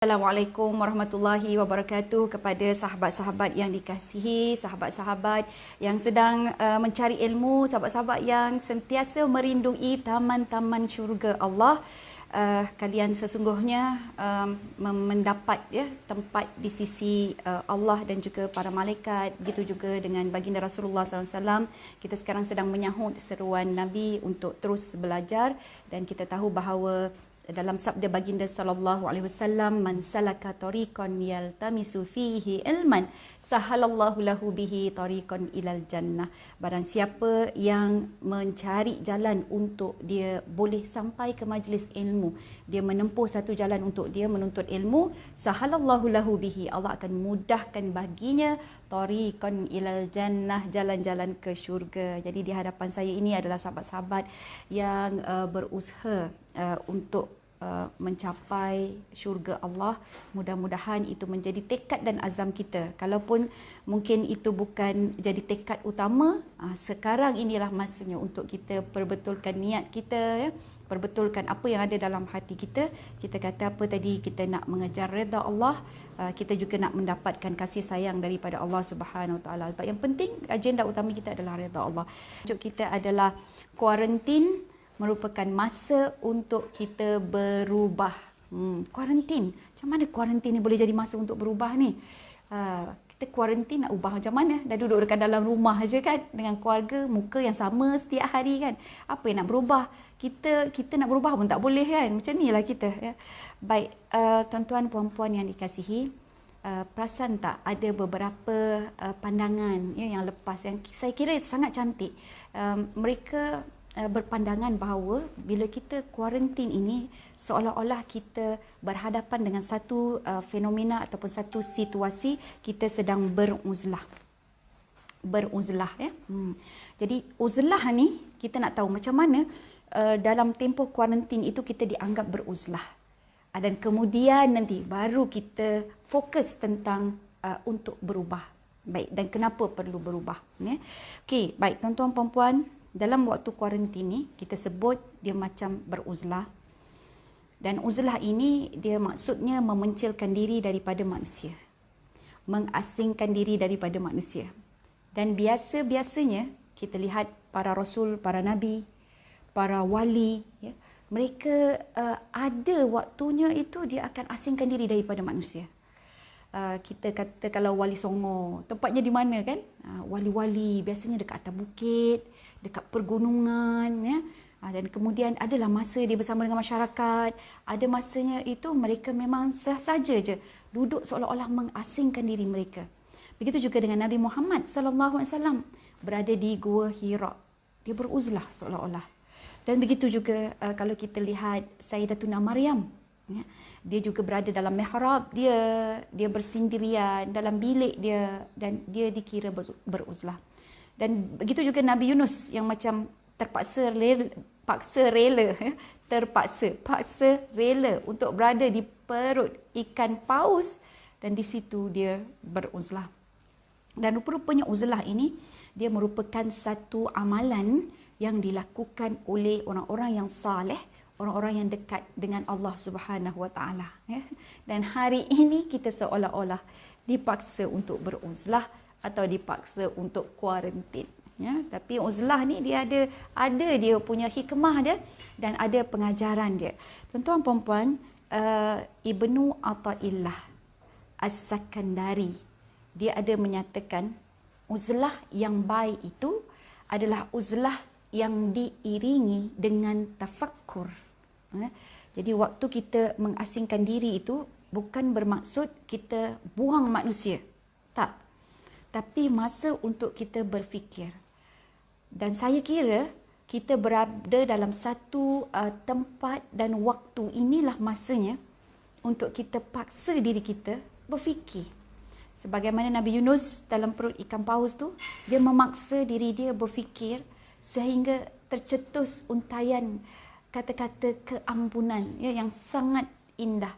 Assalamualaikum warahmatullahi wabarakatuh kepada sahabat-sahabat yang dikasihi, sahabat-sahabat yang sedang mencari ilmu, sahabat-sahabat yang sentiasa merindui taman-taman syurga Allah. Kalian sesungguhnya mendapat tempat di sisi Allah dan juga para malaikat. Begitu juga dengan baginda Rasulullah SAW. Kita sekarang sedang menyahut seruan Nabi untuk terus belajar, dan kita tahu bahawa dalam sabda baginda sallallahu alaihi wasallam, man salaka tariqan yaltamisu fihi ilman sahalallahu lahu bihi tariqan ilal jannah. Barang siapa yang mencari jalan untuk dia boleh sampai ke majlis ilmu, dia menempuh satu jalan untuk dia menuntut ilmu, sahalallahu lahu bihi, Allah akan mudahkan baginya tariqan ilal jannah, jalan-jalan ke syurga. Jadi di hadapan saya ini adalah sahabat-sahabat yang berusaha untuk mencapai syurga Allah. Mudah-mudahan itu menjadi tekad dan azam kita. Kalaupun mungkin itu bukan jadi tekad utama, sekarang inilah masanya untuk kita perbetulkan niat kita, perbetulkan apa yang ada dalam hati kita. Kita kata apa tadi, kita nak mengejar redha Allah, kita juga nak mendapatkan kasih sayang daripada Allah Subhanahu Wa Taala. Yang penting agenda utama kita adalah redha Allah. Tajuk kita adalah kuarantin merupakan masa untuk kita berubah. Kuarantin. Macam mana kuarantin ni boleh jadi masa untuk berubah ni? Kita kuarantin nak ubah macam mana? Dah duduk dekat dalam rumah aja kan, dengan keluarga, muka yang sama setiap hari kan. Apa yang nak berubah? Kita nak berubah pun tak boleh kan. Macam ni lah kita. Ya. Baik, tuan-tuan puan-puan yang dikasihi, perasan tak ada beberapa pandangan yang lepas yang saya kira sangat cantik. Mereka berpandangan bahawa bila kita kuarantin ini, seolah-olah kita berhadapan dengan satu fenomena ataupun satu situasi kita sedang beruzlah. Jadi uzlah ni kita nak tahu macam mana dalam tempoh kuarantin itu kita dianggap beruzlah, dan kemudian nanti baru kita fokus tentang untuk berubah. Baik, dan kenapa perlu berubah. Okey, baik tuan-tuan puan-puan, dalam waktu kuarantin ni kita sebut dia macam beruzlah. Dan uzlah ini dia maksudnya memencilkan diri daripada manusia, mengasingkan diri daripada manusia. Dan biasa-biasanya kita lihat para rasul, para nabi, para wali, mereka ada waktunya itu dia akan asingkan diri daripada manusia. Kita kata kalau Wali Songo, tempatnya di mana kan? Wali-wali biasanya dekat atas bukit, dekat pergunungan, dan kemudian adalah masa dia bersama dengan masyarakat. Ada masanya itu mereka memang sahaja je duduk seolah-olah mengasingkan diri mereka. Begitu juga dengan Nabi Muhammad sallallahu alaihi wasallam berada di Gua Hira, dia beruzlah seolah-olah. Dan begitu juga kalau kita lihat Sayyidatuna Maryam, dia juga berada dalam mihrab dia bersendirian dalam bilik dia, dan dia dikira beruzlah. Dan begitu juga Nabi Yunus yang macam paksa rela untuk berada di perut ikan paus, dan di situ dia beruzlah. Dan rupa-rupanya uzlah ini dia merupakan satu amalan yang dilakukan oleh orang-orang yang saleh, orang-orang yang dekat dengan Allah Subhanahu Wa Taala. Dan hari ini kita seolah-olah dipaksa untuk beruzlah atau dipaksa untuk kuarantin. Tapi uzlah ni dia ada dia punya hikmah dia dan ada pengajaran dia. Tuan-tuan puan-puan, Ibnu Athaillah As-Sakandari dia ada menyatakan uzlah yang baik itu adalah uzlah yang diiringi dengan tafakkur. Jadi waktu kita mengasingkan diri itu bukan bermaksud kita buang manusia, tak, tapi masa untuk kita berfikir. Dan saya kira kita berada dalam satu tempat dan waktu, inilah masanya untuk kita paksa diri kita berfikir. Sebagaimana Nabi Yunus dalam perut ikan paus tu, dia memaksa diri dia berfikir sehingga tercetus untaian kata-kata keampunan yang sangat indah.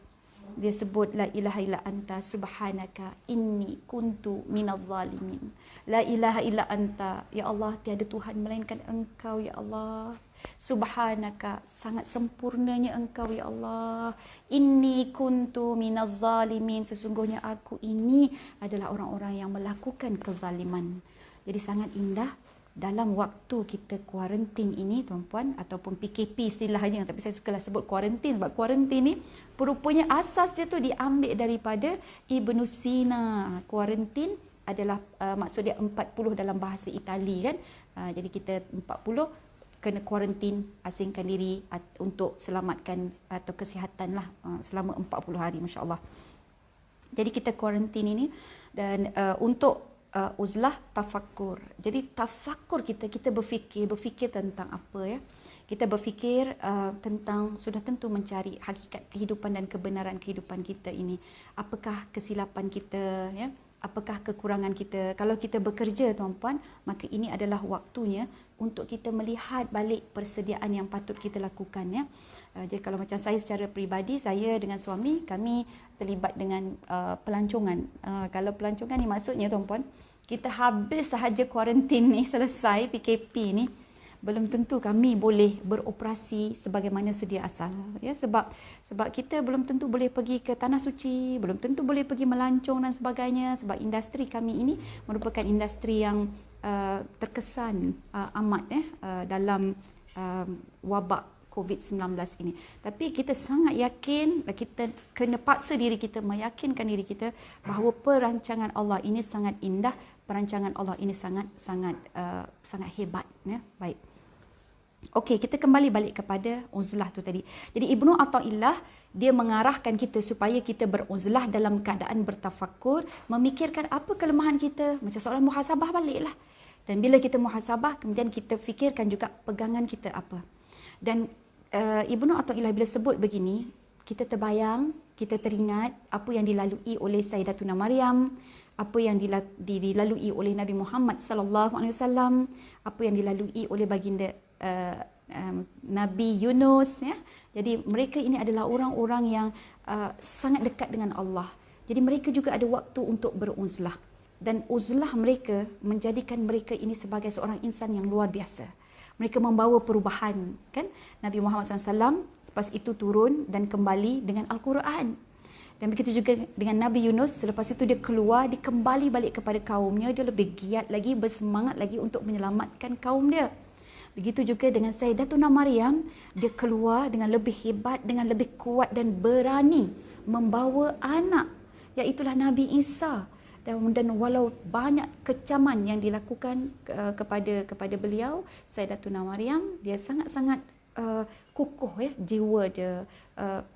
Dia sebut la ilaha illa anta subhanaka inni kuntu minaz zalimin. La ilaha illa anta, ya Allah, tiada Tuhan melainkan Engkau ya Allah. Subhanaka, sangat sempurnanya Engkau ya Allah. Inni kuntu minaz zalimin, sesungguhnya aku ini adalah orang-orang yang melakukan kezaliman. Jadi sangat indah dalam waktu kita kuarantin ini tuan-puan, ataupun PKP istilahnya, tapi saya sukalah sebut kuarantin sebab kuarantin ni rupanya asas dia tu diambil daripada Ibnu Sina. Kuarantin adalah maksud dia 40 dalam bahasa Itali kan. Jadi kita 40 kena kuarantin, asingkan diri untuk selamatkan atau kesihatan lah selama 40 hari, masya-Allah. Jadi kita kuarantin ini dan untuk uzlah tafakkur. Jadi tafakkur kita berfikir tentang apa ya? Kita berfikir tentang, sudah tentu mencari hakikat kehidupan dan kebenaran kehidupan kita ini. Apakah kesilapan kita ya? Apakah kekurangan kita? Kalau kita bekerja tuan-puan, maka ini adalah waktunya untuk kita melihat balik persediaan yang patut kita lakukan ya. Jadi kalau macam saya secara peribadi, saya dengan suami kami terlibat dengan pelancongan. Kalau pelancongan ni maksudnya tuan-puan, kita habis sahaja kuarantin ni, selesai PKP ni, belum tentu kami boleh beroperasi sebagaimana sedia asal ya, sebab kita belum tentu boleh pergi ke tanah suci, belum tentu boleh pergi melancong dan sebagainya, sebab industri kami ini merupakan industri yang terkesan amat dalam wabak COVID-19 ini. Tapi kita sangat yakin, kita kena paksa diri kita, meyakinkan diri kita bahawa perancangan Allah ini sangat indah, perancangan Allah ini sangat hebat ya. Baik. Okey, kita kembali balik kepada uzlah tu tadi. Jadi Ibnu Athaillah dia mengarahkan kita supaya kita beruzlah dalam keadaan bertafakkur, memikirkan apa kelemahan kita, macam soalan muhasabah baliklah. Dan bila kita muhasabah, kemudian kita fikirkan juga pegangan kita apa. Dan Ibnu Athaillah bila sebut begini, kita terbayang, kita teringat apa yang dilalui oleh Sayyidatuna Maryam, apa yang dilalui oleh Nabi Muhammad sallallahu alaihi wasallam, apa yang dilalui oleh baginda Nabi Yunus ya. Jadi mereka ini adalah orang-orang yang sangat dekat dengan Allah. Jadi mereka juga ada waktu untuk beruzlah, dan uzlah mereka menjadikan mereka ini sebagai seorang insan yang luar biasa. Mereka membawa perubahan kan. Nabi Muhammad SAW lepas itu turun dan kembali dengan Al-Quran. Dan begitu juga dengan Nabi Yunus, selepas itu dia keluar, dia kembali balik kepada kaumnya, dia lebih giat lagi, bersemangat lagi untuk menyelamatkan kaum dia. Begitu juga dengan Sayyidatuna Maryam, dia keluar dengan lebih hebat, dengan lebih kuat dan berani membawa anak, iaitulah Nabi Isa. Dan walau banyak kecaman yang dilakukan kepada beliau, Sayyidatuna Maryam, dia sangat-sangat kukuh ya, jiwa dia,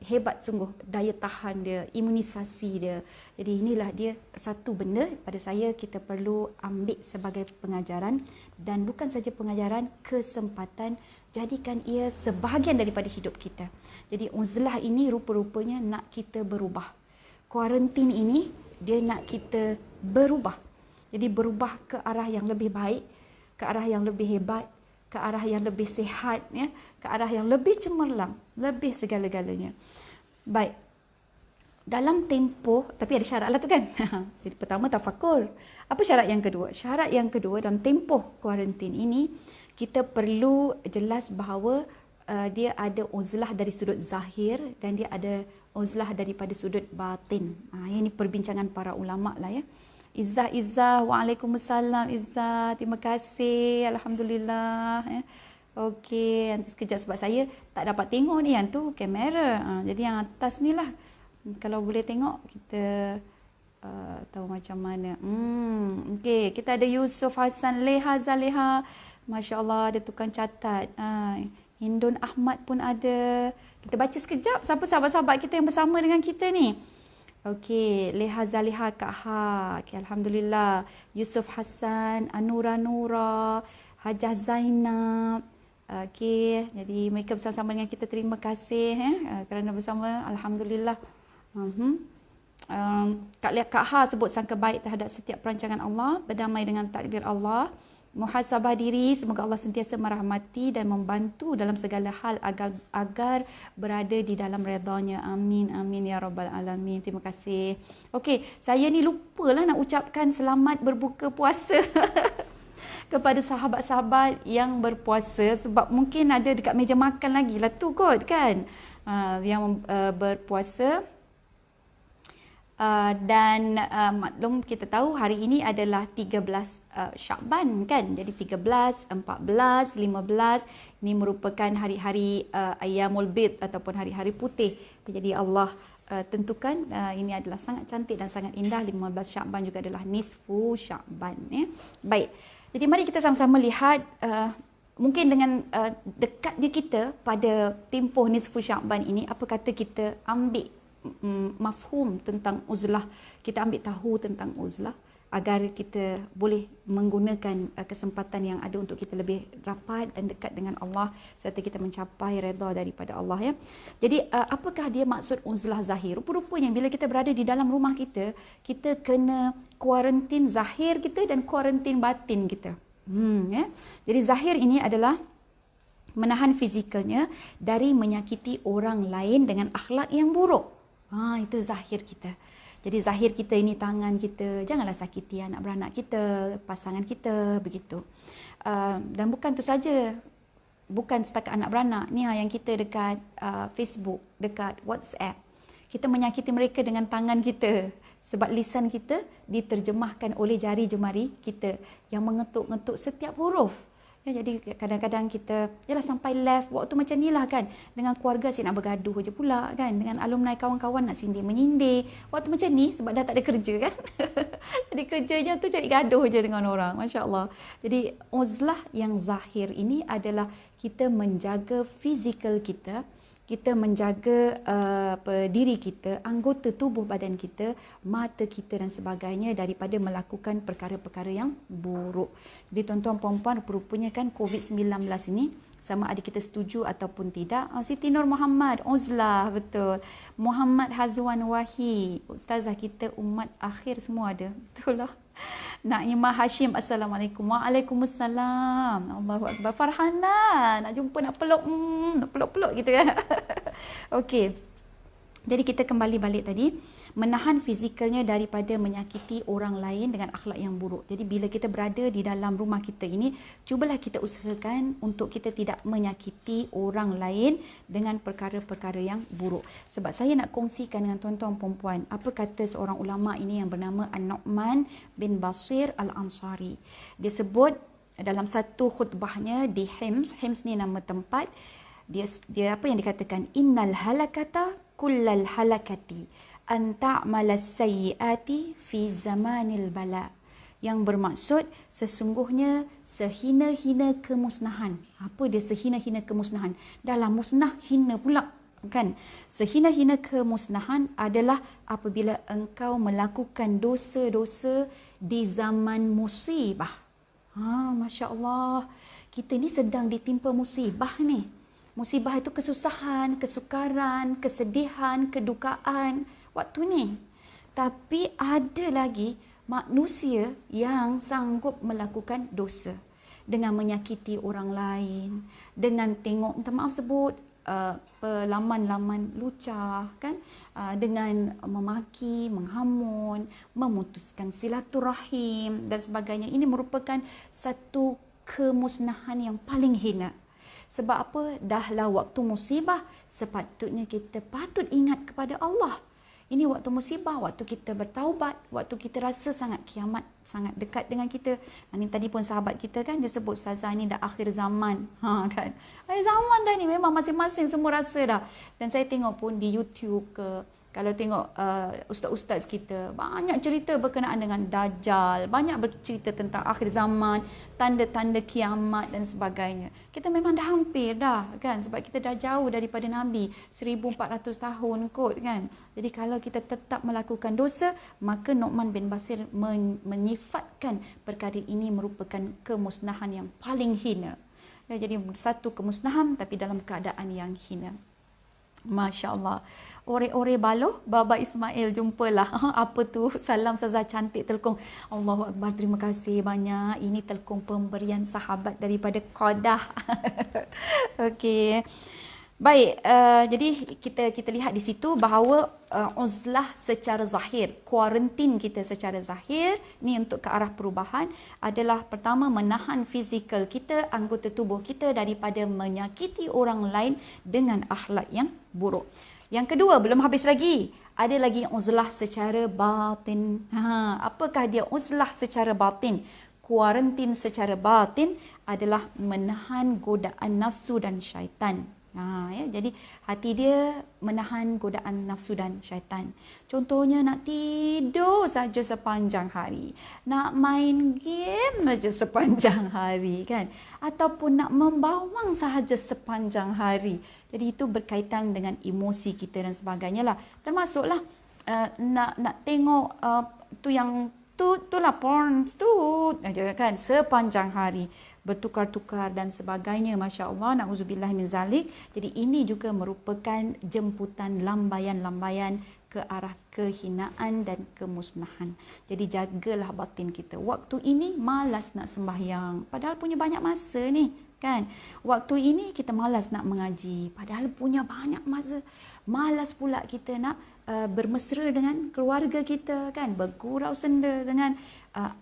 hebat sungguh daya tahan dia, imunisasi dia. Jadi inilah dia satu benda pada saya kita perlu ambil sebagai pengajaran, dan bukan saja pengajaran, kesempatan, jadikan ia sebahagian daripada hidup kita. Jadi uzlah ini rupa-rupanya nak kita berubah. Kuarantin ini dia nak kita berubah. Jadi berubah ke arah yang lebih baik, ke arah yang lebih hebat, ke arah yang lebih sihat ya, ke arah yang lebih cemerlang, lebih segala-galanya. Baik. Dalam tempoh, tapi ada syarat lah tu kan. Jadi pertama tafakur. Apa syarat yang kedua? Syarat yang kedua, dalam tempoh kuarantin ini kita perlu jelas bahawa dia ada uzlah dari sudut zahir dan dia ada uzlah daripada sudut batin. Ini perbincangan para ulama lah ya. Izzah, waalaikumsalam Izzah, terima kasih, alhamdulillah ya. Okey, nanti sekejap sebab saya tak dapat tengok ni, yang tu kamera. Jadi yang atas ni lah, kalau boleh tengok kita tahu macam mana. Okey, kita ada Yusuf Hassan Leha Zaleha, masya-Allah, ada tukang catat. Hindun Ahmad pun ada. Kita baca sekejap siapa sahabat-sahabat kita yang bersama dengan kita ni. Okey, Leha Zaliha Kak Ha. Okay, alhamdulillah. Yusuf Hassan, Anura Nura, Hajah Zainab. Okey, jadi mereka bersama-sama dengan kita. Terima kasih kerana bersama. Alhamdulillah. Kak Ha sebut sangka baik terhadap setiap perancangan Allah, berdamai dengan takdir Allah, muhasabah diri, semoga Allah sentiasa merahmati dan membantu dalam segala hal agar berada di dalam redha-Nya. Amin, amin ya rabbal alamin. Terima kasih. Okey, saya ni lupalah nak ucapkan selamat berbuka puasa. kepada sahabat-sahabat yang berpuasa, sebab mungkin ada dekat meja makan lagi lah tu kot kan, yang berpuasa. Dan maklum kita tahu hari ini adalah 13 Syakban kan. Jadi 13, 14, 15 ini merupakan hari-hari Ayyamul Bid ataupun hari-hari putih. Jadi Allah tentukan ini adalah sangat cantik dan sangat indah. 15 Syakban juga adalah nisfu Syakban ya. Baik. Jadi mari kita sama-sama lihat mungkin dengan dekatnya kita pada tempoh nisfu Syakban ini, apa kata kita ambil mafhum tentang uzlah, kita ambil tahu tentang uzlah agar kita boleh menggunakan kesempatan yang ada untuk kita lebih rapat dan dekat dengan Allah serta kita mencapai redha daripada Allah ya. Jadi apakah dia maksud uzlah zahir? Rupa-rupanya bila kita berada di dalam rumah kita, kita kena kuarantin zahir kita dan kuarantin batin kita. Ya. Jadi zahir ini adalah menahan fizikalnya dari menyakiti orang lain dengan akhlak yang buruk. Itu zahir kita. Jadi zahir kita ini tangan kita, janganlah sakiti anak beranak kita, pasangan kita, begitu. Dan bukan tu saja, bukan setakat anak beranak. Ni yang kita dekat Facebook, dekat WhatsApp. Kita menyakiti mereka dengan tangan kita. Sebab lisan kita diterjemahkan oleh jari jemari kita yang mengetuk-ngetuk setiap huruf. Ya, jadi kadang-kadang kita yalah sampai live waktu macam ni lah kan, dengan keluarga asyik nak bergaduh je pula kan, dengan alumni kawan-kawan nak sindir menyindir waktu macam ni sebab dah tak ada kerja kan. Jadi kerjanya tu cari gaduh je dengan orang, Masya Allah. Jadi uzlah yang zahir ini adalah kita menjaga fizikal kita, kita menjaga diri kita, anggota tubuh badan kita, mata kita dan sebagainya daripada melakukan perkara-perkara yang buruk. Jadi tuan-tuan puan-puan, rupanya kan COVID-19 ini, sama ada kita setuju ataupun tidak, Siti Nur Muhammad, uzlah, betul. Muhammad Hazwan Wahi, ustazah kita umat akhir semua ada, betul lah. Naimah Hashim, Assalamualaikum. Waalaikumsalam. Allahu Akbar. Farhana, nak jumpa, nak peluk, nak peluk-peluk gitu kan. Okey. Jadi kita kembali balik tadi, menahan fizikalnya daripada menyakiti orang lain dengan akhlak yang buruk. Jadi bila kita berada di dalam rumah kita ini, cubalah kita usahakan untuk kita tidak menyakiti orang lain dengan perkara-perkara yang buruk. Sebab saya nak kongsikan dengan tuan-tuan perempuan, apa kata seorang ulama ini yang bernama An-Nu'man bin Bashir Al-Ansari. Dia sebut dalam satu khutbahnya di Hims, Hims ni nama tempat, dia apa yang dikatakan, innal halakata kullal halakati an ta'malas sayyiati fi zamanil bala, yang bermaksud sesungguhnya sehina-hina kemusnahan. Apa dia sehina-hina kemusnahan? Dalam musnah hina pula kan. Sehina-hina kemusnahan adalah apabila engkau melakukan dosa-dosa di zaman musibah. Masya Allah, kita ni sedang ditimpa musibah ni. Musibah itu kesusahan, kesukaran, kesedihan, kedukaan waktu ni. Tapi ada lagi manusia yang sanggup melakukan dosa dengan menyakiti orang lain, dengan tengok, minta maaf sebut, laman-laman lucah kan, dengan memaki, menghamun, memutuskan silaturahim dan sebagainya. Ini merupakan satu kemusnahan yang paling hina. Sebab apa? Dahlah waktu musibah, sepatutnya kita patut ingat kepada Allah. Ini waktu musibah, waktu kita bertaubat, waktu kita rasa sangat kiamat sangat dekat dengan kita. Ini tadi pun sahabat kita kan, dia sebut ustazah ni dah akhir zaman. Kan? Akhir zaman dah ni, memang masing-masing semua rasa dah. Dan saya tengok pun di YouTube ke, kalau tengok ustaz-ustaz kita, banyak cerita berkenaan dengan Dajjal, banyak bercerita tentang akhir zaman, tanda-tanda kiamat dan sebagainya. Kita memang dah hampir dah kan, sebab kita dah jauh daripada Nabi, 1400 tahun kot kan. Jadi kalau kita tetap melakukan dosa, maka Nu'man bin Bashir menyifatkan perkara ini merupakan kemusnahan yang paling hina. Ya, jadi satu kemusnahan tapi dalam keadaan yang hina. Masya Allah. Ore-ore baloh, Baba Ismail, jumpalah. Apa tu? Salam Ustazah cantik telkong. Allahu Akbar, terima kasih banyak. Ini telkong pemberian sahabat daripada Qadah. Okey. Baik, jadi kita lihat di situ bahawa uzlah secara zahir, kuarantin kita secara zahir ni untuk ke arah perubahan adalah pertama menahan fizikal kita, anggota tubuh kita daripada menyakiti orang lain dengan akhlak yang buruk. Yang kedua, belum habis lagi. Ada lagi uzlah secara batin. Apakah dia uzlah secara batin? Kuarantin secara batin adalah menahan godaan nafsu dan syaitan. Jadi hati dia menahan godaan nafsu dan syaitan. Contohnya nak tidur saja sepanjang hari, nak main game saja sepanjang hari kan, ataupun nak membawang sahaja sepanjang hari. Jadi itu berkaitan dengan emosi kita dan sebagainya lah. Termasuklah nak tengok tu yang tu lah porn tu kan sepanjang hari, bertukar-tukar dan sebagainya. Masya Allah, na'udzubillah min zalik. Jadi ini juga merupakan jemputan lambaian-lambaian ke arah kehinaan dan kemusnahan. Jadi jagalah batin kita. Waktu ini malas nak sembahyang, padahal punya banyak masa ni kan. Waktu ini kita malas nak mengaji, padahal punya banyak masa. Malas pula kita nak bermesra dengan keluarga kita kan, bergurau senda dengan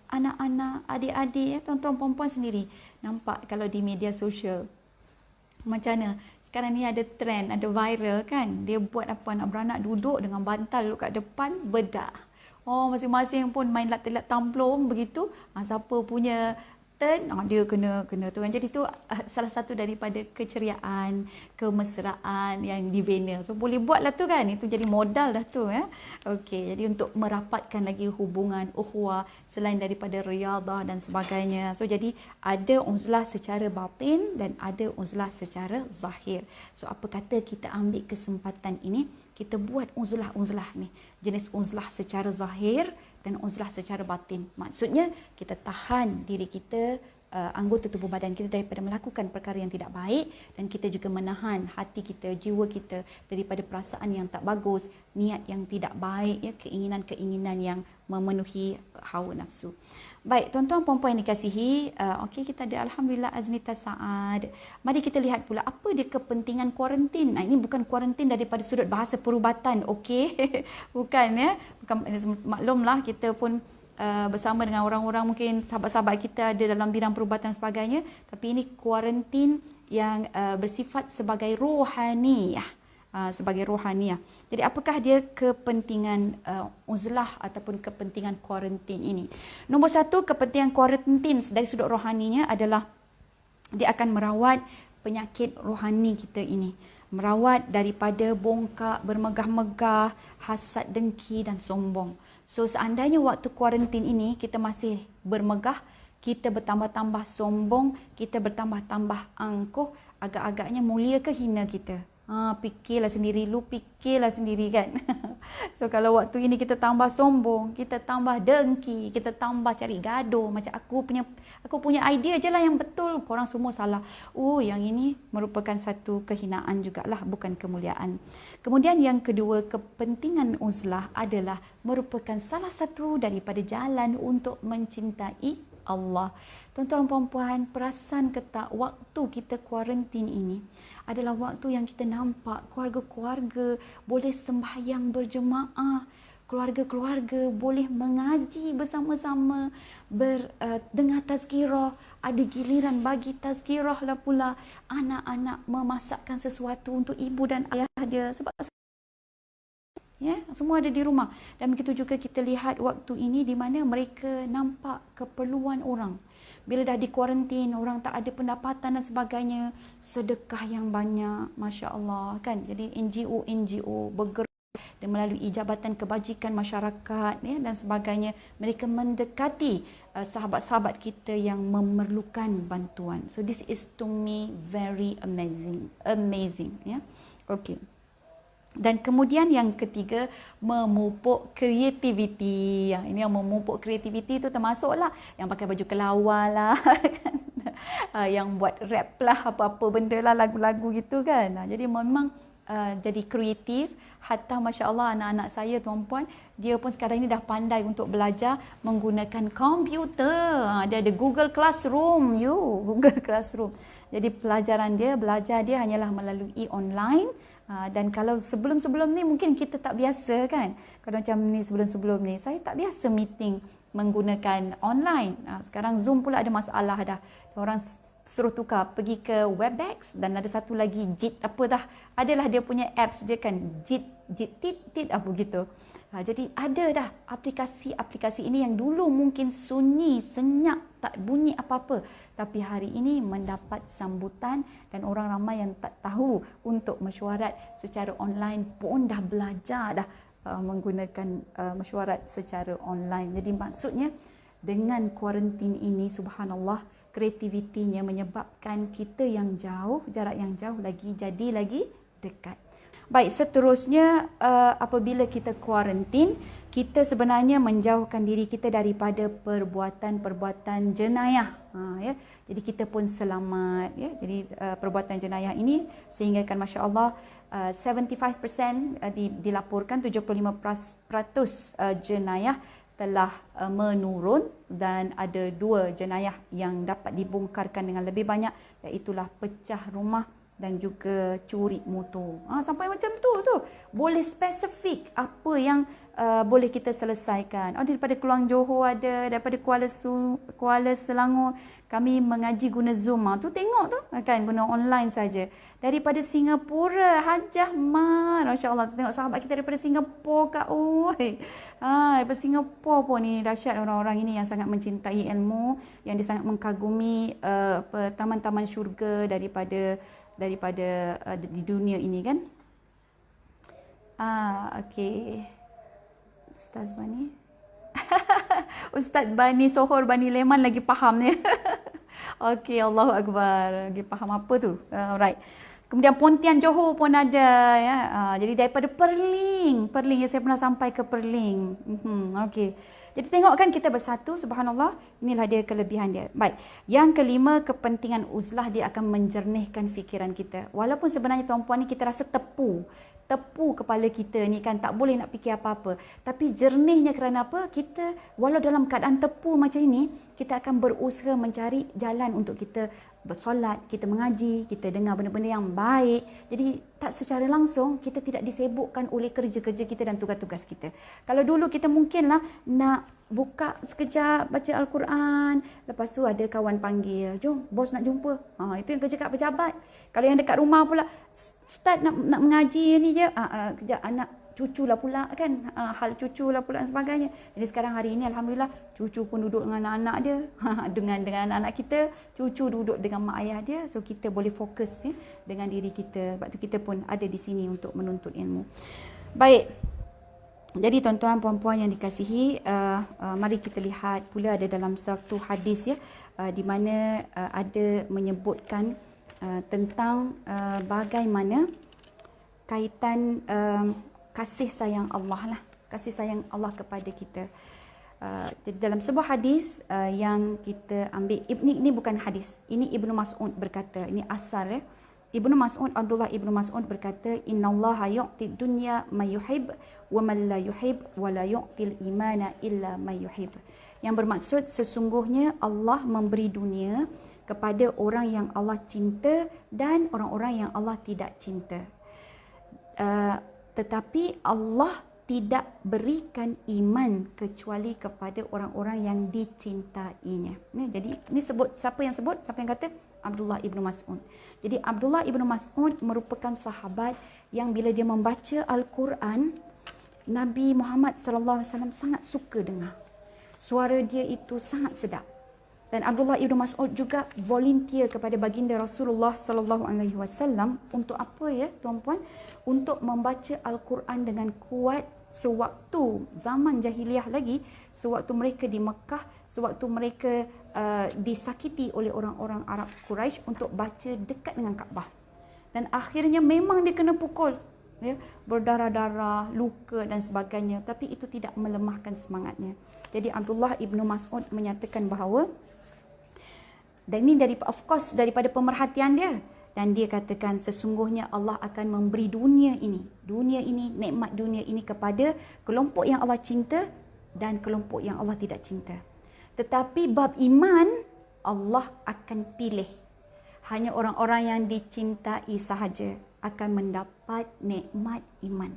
anak-anak, adik-adik, tuan-tuan perempuan sendiri. Nampak kalau di media sosial macam mana sekarang ni ada trend, ada viral kan, dia buat apa, anak beranak duduk dengan bantal kat depan bedah. Masing-masing pun main lat-lat tamplong begitu. Siapa punya turn, dia kena tu kan. Jadi tu salah satu daripada keceriaan, kemesraan yang dibina. So boleh buat lah tu kan, itu jadi modal dah tu Okey, jadi untuk merapatkan lagi hubungan ukhuwah selain daripada riadah dan sebagainya. So jadi ada uzlah secara batin dan ada uzlah secara zahir. So apa kata kita ambil kesempatan ini, kita buat uzlah-uzlah ni, jenis uzlah secara zahir dan uzlah secara batin. Maksudnya kita tahan diri kita, anggota tubuh badan kita daripada melakukan perkara yang tidak baik, dan kita juga menahan hati kita, jiwa kita daripada perasaan yang tak bagus, niat yang tidak baik, keinginan-keinginan yang memenuhi hawa nafsu. Baik, tuan-tuan perempuan yang dikasihi, okey, kita ada Alhamdulillah Aznita Saad. Mari kita lihat pula apa dia kepentingan kuarantin. Ini bukan kuarantin daripada sudut bahasa perubatan, okey? Bukan bukan, maklumlah kita pun bersama dengan orang-orang, mungkin sahabat-sahabat kita ada dalam bidang perubatan dan sebagainya, tapi ini kuarantin yang bersifat sebagai rohaniah. Sebagai rohaniah. Jadi apakah dia kepentingan uzlah ataupun kepentingan kuarantin ini? Nombor satu, kepentingan kuarantin dari sudut rohaninya adalah dia akan merawat penyakit rohani kita ini. Merawat daripada bongkak, bermegah-megah, hasad, dengki dan sombong. So seandainya waktu kuarantin ini kita masih bermegah, kita bertambah-tambah sombong, kita bertambah-tambah angkuh, agak-agaknya mulia ke hina kita? Fikirlah sendiri, lu fikirlah sendiri kan. So kalau waktu ini kita tambah sombong, kita tambah dengki, kita tambah cari gaduh, macam aku punya idea je lah yang betul, korang semua salah. Yang ini merupakan satu kehinaan jugalah, bukan kemuliaan. Kemudian yang kedua, kepentingan uzlah adalah merupakan salah satu daripada jalan untuk mencintai Allah. Tuan-tuan perempuan, perasan ke tak waktu kita kuarantin ini adalah waktu yang kita nampak keluarga-keluarga boleh sembahyang berjemaah, keluarga-keluarga boleh mengaji bersama-sama, dengar tazkirah, ada giliran bagi tazkirah lah pula, anak-anak memasakkan sesuatu untuk ibu dan ayah dia sebab semua ada di rumah. Dan begitu juga kita lihat waktu ini di mana mereka nampak keperluan orang. Bila dah di kuarantin, orang tak ada pendapatan dan sebagainya, sedekah yang banyak, Masya Allah kan. Jadi NGO bergerak dan melalui Jabatan Kebajikan Masyarakat dan sebagainya, mereka mendekati sahabat-sahabat kita yang memerlukan bantuan. So this is to me very amazing Okey. Dan kemudian yang ketiga, memupuk kreativiti. Ini yang memupuk kreativiti tu termasuklah yang pakai baju kelawar lah kan? Yang buat rap lah, apa-apa benda lah, lagu-lagu gitu kan. Jadi memang jadi kreatif. Hatta Masya Allah anak-anak saya tuan-puan, dia pun sekarang ini dah pandai untuk belajar menggunakan komputer. Dia ada Google Classroom, Google Classroom. Jadi belajar dia hanyalah melalui online. Dan kalau sebelum-sebelum ni mungkin kita tak biasa kan. Kalau macam ni sebelum-sebelum ni saya tak biasa meeting menggunakan online. Sekarang Zoom pula ada masalah dah. Orang suruh tukar pergi ke Webex dan ada satu lagi Jit apa dah. Adalah dia punya apps dia kan Jit apa gitu. Jadi ada dah aplikasi-aplikasi ini yang dulu mungkin sunyi, senyap, tak bunyi apa-apa. Tapi hari ini mendapat sambutan dan orang ramai yang tak tahu untuk mesyuarat secara online pun dah belajar dah menggunakan mesyuarat secara online. Jadi maksudnya dengan kuarantin ini, subhanallah, kreativitinya menyebabkan kita yang jauh, jarak yang jauh jadi lagi dekat. Baik, seterusnya apabila kita kuarantin, kita sebenarnya menjauhkan diri kita daripada perbuatan-perbuatan jenayah. Ya. Jadi kita pun selamat. Ya. Jadi perbuatan jenayah ini sehingga kan masya-Allah 75% dilaporkan 75% jenayah telah menurun dan ada 2 jenayah yang dapat dibongkarkan dengan lebih banyak, iaitulah pecah rumah dan juga curi motor. Sampai macam tu boleh spesifik apa yang boleh kita selesaikan. Daripada Keluang Johor ada, daripada Kuala Selangor kami mengaji guna Zoom. Tu tengok tu kan, guna online saja. Daripada Singapura, Hajah Man, masya-Allah, tengok sahabat kita daripada Singapura kak. Daripada Singapura pun ni dahsyat orang-orang ini yang sangat mencintai ilmu, yang dia sangat mengagumi taman-taman syurga daripada di dunia ini kan. Okey. Ustaz Bani. Ustaz Bani Sohor Bani Leman lagi faham ni. Okey, Allahu Akbar. Lagi faham apa tu? Alright. Kemudian Pontian Johor pun ada ya. Jadi daripada Perling ya, saya pernah sampai ke Perling. Okey. Jadi tengok kan kita bersatu, subhanallah, inilah dia kelebihan dia. Baik, yang kelima, kepentingan uzlah, dia akan menjernihkan fikiran kita. Walaupun sebenarnya tuan-puan ni kita rasa tepu kepala kita ni kan, tak boleh nak fikir apa-apa. Tapi jernihnya kerana apa? Kita walau dalam keadaan tepu macam ini, kita akan berusaha mencari jalan untuk kita bersolat, kita mengaji, kita dengar benda-benda yang baik. Jadi tak secara langsung kita tidak disibukkan oleh kerja-kerja kita dan tugas-tugas kita. Kalau dulu kita mungkinlah nak buka sekejap baca Al-Quran, lepas tu ada kawan panggil, jom bos nak jumpa. Itu yang kerja kat pejabat. Kalau yang dekat rumah pula start nak mengaji ni je, kejap anak cucu lah pula kan, hal cucu lah pula dan sebagainya. Jadi sekarang hari ini alhamdulillah cucu pun duduk dengan anak-anak dia, dengan anak-anak kita, cucu duduk dengan mak ayah dia, so kita boleh fokus ya dengan diri kita. Sebab tu kita pun ada di sini untuk menuntut ilmu. Baik. Jadi tuan-tuan puan-puan yang dikasihi, mari kita lihat pula ada dalam satu hadis ya, di mana ada menyebutkan tentang bagaimana kaitan kasih sayang Allah lah, kasih sayang Allah kepada kita. Jadi dalam sebuah hadis yang kita ambil, ini bukan hadis, ini Ibnu Mas'ud berkata, ini asar ya. Abdullah Ibnu Mas'ud berkata, innallaha yu'ti dunya may yuhib wa man la yuhib wa la yu'til imana illa may yuhib. Yang bermaksud sesungguhnya Allah memberi dunia kepada orang yang Allah cinta dan orang-orang yang Allah tidak cinta. Tetapi Allah tidak berikan iman kecuali kepada orang-orang yang dicintainya. Jadi ini sebut siapa yang kata? Abdullah Ibnu Mas'ud. Jadi Abdullah Ibnu Mas'ud merupakan sahabat yang bila dia membaca Al-Quran, Nabi Muhammad sallallahu alaihi wasallam sangat suka dengar. Suara dia itu sangat sedap. Dan Abdullah Ibnu Mas'ud juga volunteer kepada baginda Rasulullah sallallahu alaihi wasallam untuk apa ya, tuan-puan? Untuk membaca Al-Quran dengan kuat sewaktu zaman jahiliah lagi, sewaktu mereka di Mekah, sewaktu mereka disakiti oleh orang-orang Arab Quraisy untuk baca dekat dengan Kaabah. Dan akhirnya memang dia kena pukul, ya, berdarah-darah, luka dan sebagainya, tapi itu tidak melemahkan semangatnya. Jadi Abdullah Ibnu Mas'ud menyatakan bahawa, dan ini daripada pemerhatian dia, dan dia katakan sesungguhnya Allah akan memberi dunia ini, nikmat dunia ini kepada kelompok yang Allah cinta dan kelompok yang Allah tidak cinta. Tetapi bab iman Allah akan pilih. Hanya orang-orang yang dicintai sahaja akan mendapat nikmat iman.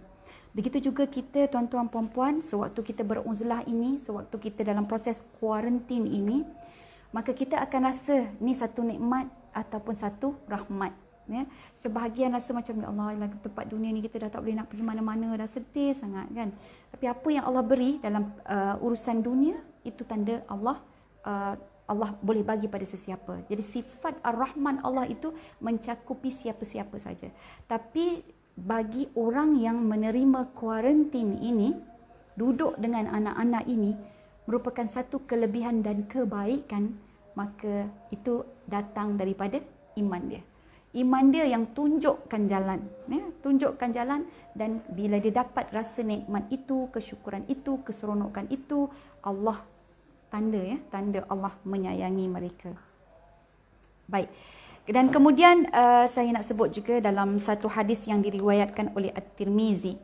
Begitu juga kita tuan-tuan puan-puan, sewaktu kita beruzlah ini, sewaktu kita dalam proses kuarantin ini, maka kita akan rasa ni satu nikmat ataupun satu rahmat. Ya. Sebahagian rasa macam, ya Allah, dalam tempat dunia ni kita dah tak boleh nak pergi mana-mana, dah sedih sangat kan. Tapi apa yang Allah beri dalam urusan dunia, itu tanda Allah boleh bagi pada sesiapa. Jadi sifat Ar-Rahman Allah itu mencakupi siapa-siapa saja. Tapi bagi orang yang menerima kuarantin ini, duduk dengan anak-anak ini, merupakan satu kelebihan dan kebaikan, maka itu datang daripada iman dia. Iman dia yang tunjukkan jalan, ya, tunjukkan jalan, dan bila dia dapat rasa nikmat itu, kesyukuran itu, keseronokan itu, Allah tanda Allah menyayangi mereka. Baik. Dan kemudian saya nak sebut juga dalam satu hadis yang diriwayatkan oleh At-Tirmizi,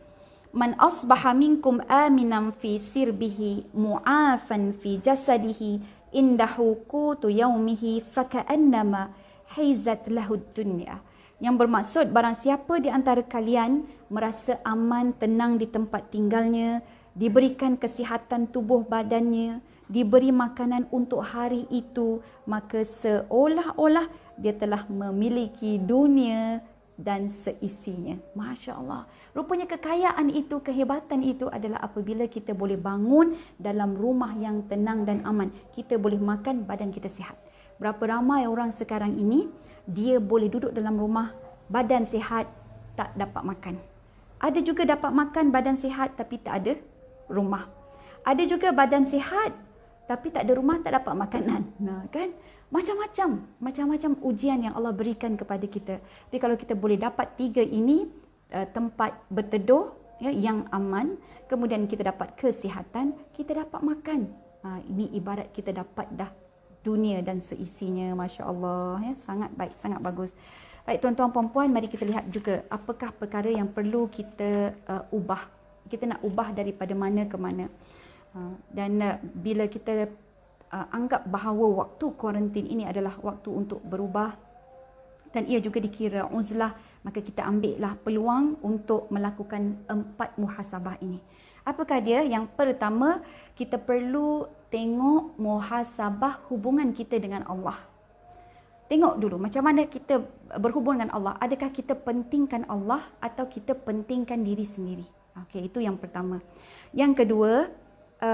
man asbaha minkum aminan fi sirbihi mu'afan fi jasadihi indahu qutu yaumihi faka'annama haizat lahu dunya. Yang bermaksud barang siapa di antara kalian merasa aman, tenang di tempat tinggalnya, diberikan kesihatan tubuh badannya, diberi makanan untuk hari itu, maka seolah-olah dia telah memiliki dunia dan seisinya. Masya Allah. Rupanya kekayaan itu, kehebatan itu adalah apabila kita boleh bangun dalam rumah yang tenang dan aman. Kita boleh makan, badan kita sihat. Berapa ramai orang sekarang ini, dia boleh duduk dalam rumah, badan sihat, tak dapat makan. Ada juga dapat makan, badan sihat, tapi tak ada rumah. Ada juga badan sihat, tapi tak ada rumah, tak dapat makanan. Nah, kan? Macam-macam ujian yang Allah berikan kepada kita. Tapi kalau kita boleh dapat tiga ini, tempat berteduh ya, yang aman, kemudian kita dapat kesihatan, kita dapat makan. Ini ibarat kita dapat dah dunia dan seisinya. Masya Allah, ya, sangat baik, sangat bagus. Baik tuan-tuan puan-puan, mari kita lihat juga apakah perkara yang perlu kita ubah. Kita nak ubah daripada mana ke mana. Dan bila kita anggap bahawa waktu kuarantin ini adalah waktu untuk berubah dan ia juga dikira uzlah, maka kita ambillah peluang untuk melakukan 4 muhasabah ini. Apakah dia? Yang pertama, kita perlu tengok muhasabah hubungan kita dengan Allah. Tengok dulu macam mana kita berhubung dengan Allah. Adakah kita pentingkan Allah atau kita pentingkan diri sendiri? Okey, itu yang pertama. Yang kedua,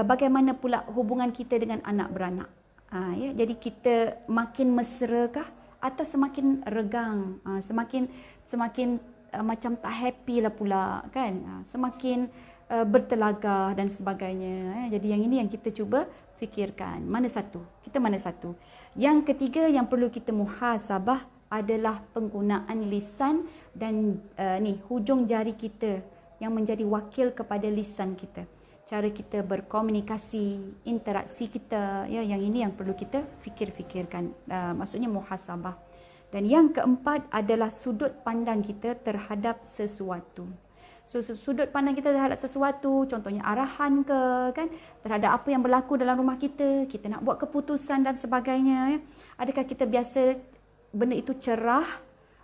bagaimana pula hubungan kita dengan anak beranak? Ya, jadi kita makin mesrakah atau semakin regang, semakin macam tak happy lah pula kan? Semakin bertelagah dan sebagainya. Jadi yang ini yang kita cuba fikirkan. Mana satu? Kita mana satu? Yang ketiga yang perlu kita muhasabah adalah penggunaan lisan dan hujung jari kita yang menjadi wakil kepada lisan kita. Cara kita berkomunikasi, interaksi kita, ya, yang ini yang perlu kita fikirkan. Maksudnya muhasabah. Dan yang keempat adalah sudut pandang kita terhadap sesuatu. So, sudut pandang kita terhadap sesuatu, contohnya arahan ke, kan, terhadap apa yang berlaku dalam rumah kita nak buat keputusan dan sebagainya. Ya. Adakah kita biasa benda itu cerah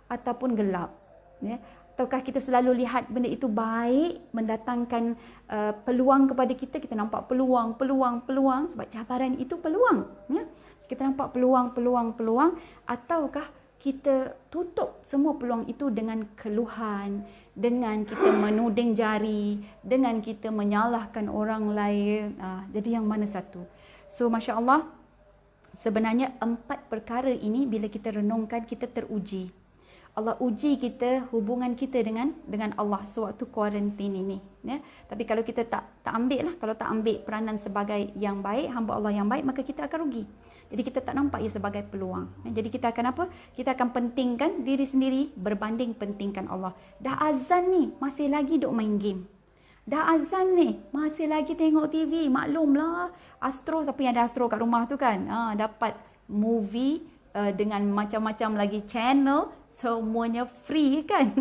ataupun gelap? Ya. Ataukah kita selalu lihat benda itu baik, mendatangkan peluang kepada kita, kita nampak peluang, sebab cabaran itu peluang. Ya? Kita nampak peluang, ataukah kita tutup semua peluang itu dengan keluhan, dengan kita menuding jari, dengan kita menyalahkan orang lain. Jadi yang mana satu? So, Masya Allah, sebenarnya 4 perkara ini bila kita renungkan, kita teruji. Allah uji kita, hubungan kita dengan Allah sewaktu kuarantin ini. Ya. Tapi kalau kita tak ambil lah, kalau tak ambil peranan sebagai yang baik, hamba Allah yang baik, maka kita akan rugi. Jadi kita tak nampak ia sebagai peluang. Jadi kita akan apa? Kita akan pentingkan diri sendiri berbanding pentingkan Allah. Dah azan ni, masih lagi duk main game. Dah azan ni, masih lagi tengok TV. Maklumlah, Astro, siapa yang ada Astro kat rumah tu kan? Dapat movie dengan macam-macam lagi channel, semuanya free kan.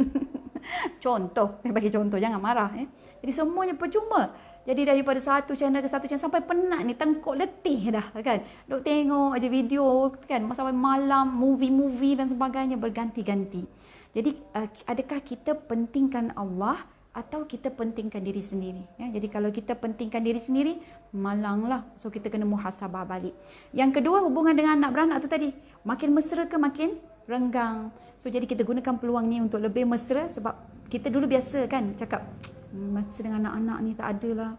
Contoh, saya bagi contoh, jangan marah. Jadi semuanya percuma. Jadi daripada satu channel ke satu channel sampai penat ni, tengkuk letih dah kan. Duk tengok aja video kan sampai malam, movie-movie dan sebagainya berganti-ganti. Jadi adakah kita pentingkan Allah atau kita pentingkan diri sendiri? Ya, jadi kalau kita pentingkan diri sendiri, malanglah. So kita kena muhasabah balik. Yang kedua, hubungan dengan anak beranak tu tadi, makin mesra ke makin renggang. So jadi kita gunakan peluang ni untuk lebih mesra, sebab kita dulu biasa kan cakap masa dengan anak-anak ni tak ada lah.